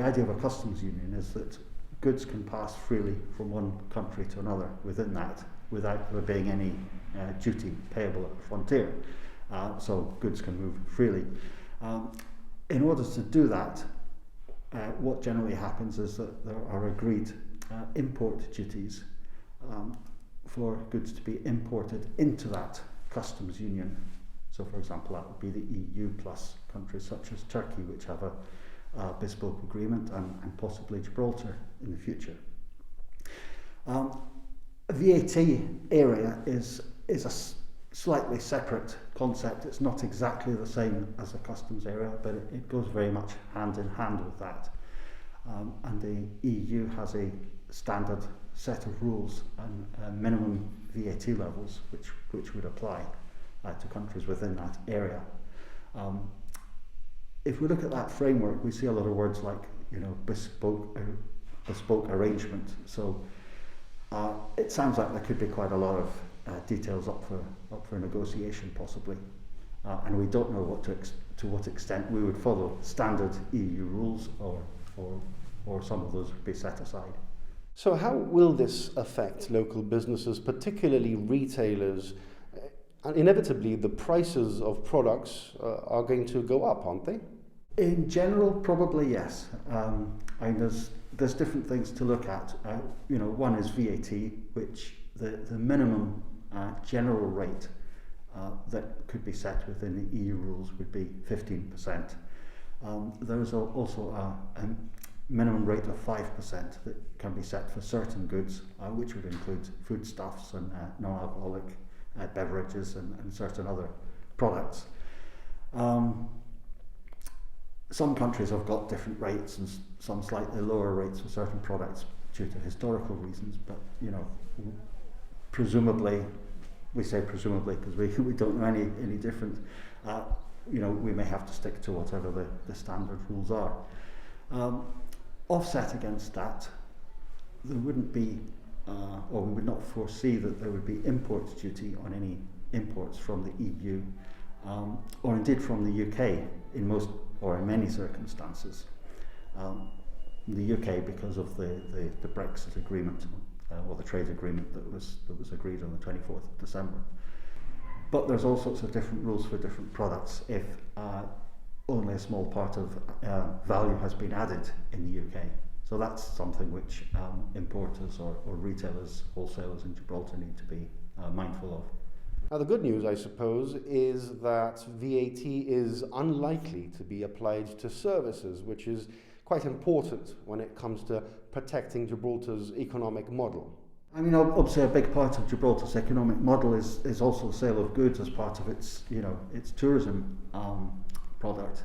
idea of a customs union is that goods can pass freely from one country to another within that without there being any duty payable at the frontier. So goods can move freely. In order to do that, what generally happens is that there are agreed import duties for goods to be imported into that customs union. So, for example, that would be the EU plus countries such as Turkey, which have a bespoke agreement, and possibly Gibraltar in the future. VAT area is a slightly separate concept. It's not exactly the same as a customs area, but it goes very much hand in hand with that. And the EU has a standard set of rules and minimum VAT levels which would apply to countries within that area. If we look at that framework, we see a lot of words like, bespoke arrangement. So it sounds like there could be quite a lot of details up for negotiation, possibly, and we don't know to what extent we would follow standard EU rules, or some of those would be set aside. So how will this affect local businesses, particularly retailers? Inevitably, the prices of products are going to go up, aren't they? In general, probably yes. There's different things to look at. One is VAT, which the minimum general rate that could be set within the EU rules would be 15%. There is also a minimum rate of 5% that can be set for certain goods, which would include foodstuffs and non-alcoholic beverages and certain other products. Some countries have got different rates and some slightly lower rates for certain products due to historical reasons, but presumably, we say presumably because we don't know any different, we may have to stick to whatever the standard rules are. Offset against that, there wouldn't be, or we would not foresee that there would be import duty on any imports from the EU, or indeed from the UK in most or in many circumstances. The UK, because of the Brexit agreement, or the trade agreement that was agreed on the 24th of December. But there's all sorts of different rules for different products if only a small part of value has been added in the UK. So that's something which importers or retailers, wholesalers in Gibraltar need to be mindful of. Now, the good news, I suppose, is that VAT is unlikely to be applied to services, which is quite important when it comes to protecting Gibraltar's economic model. I mean, obviously a big part of Gibraltar's economic model is also the sale of goods as part of its tourism product.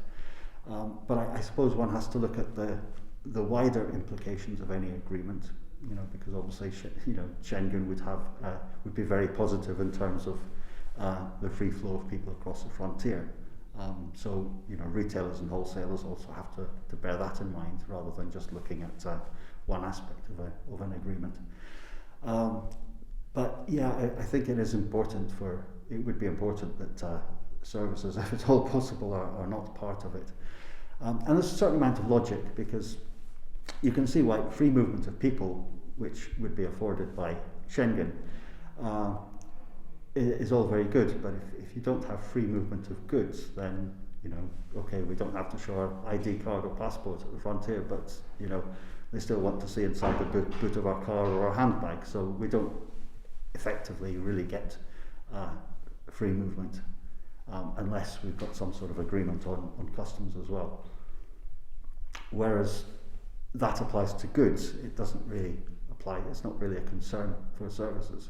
But I suppose one has to look at the wider implications of any agreement, because obviously, Schengen would be very positive in terms of the free flow of people across the frontier. So, retailers and wholesalers also have to bear that in mind rather than just looking at one aspect of an agreement. But yeah, I think it would be important that services, if at all possible, are not part of it. And there's a certain amount of logic, because you can see why free movement of people, which would be afforded by Schengen, is all very good. But if you don't have free movement of goods, then okay, we don't have to show our ID card or passport at the frontier, but they still want to see inside the boot of our car or our handbag. So we don't effectively really get free movement unless we've got some sort of agreement on customs as well. Whereas that applies to goods, it doesn't really apply. It's not really a concern for services.